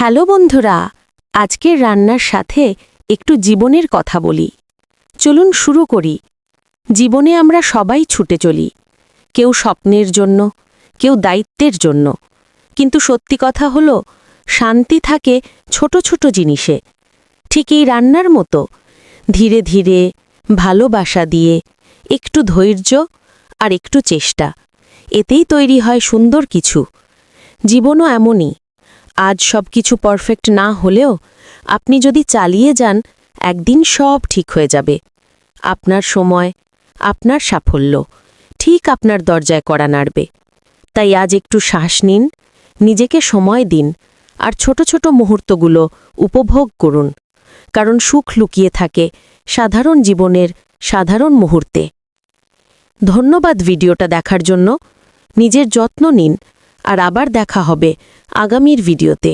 Hello বন্ধুরা, আজকের রান্নার সাথে একটু জীবনের কথা বলি। চলুন শুরু করি। জীবনে আমরা সবাই ছুটে চলি, কেউ স্বপ্নের জন্য, কেউ দায়িত্বের জন্য। কিন্তু সত্যি কথা হলো, শান্তি থাকে ছোট ছোট জিনিসে। ঠিক এই রান্নার মতো, ধীরে ধীরে, ভালোবাসা দিয়ে, একটু ধৈর্য আর একটু চেষ্টা, এতেই তৈরি হয় সুন্দর কিছু। জীবনও এমনই। আজ সব কিছু পারফেক্ট না হলেও আপনি যদি চালিয়ে যান, একদিন সব ঠিক হয়ে যাবে। আপনার সময়, আপনার সাফল্য ঠিক আপনার দরজায় কড়া নাড়বে। তাই আজ একটু শ্বাস নিন, নিজেকে সময় দিন, আর ছোট ছোট মুহূর্তগুলো উপভোগ করুন। কারণ সুখ লুকিয়ে থাকে সাধারণ জীবনের সাধারণ মুহূর্তে। ধন্যবাদ ভিডিওটা দেখার জন্য। নিজের যত্ন নিন, আর আবার দেখা হবে আগামীর ভিডিওতে।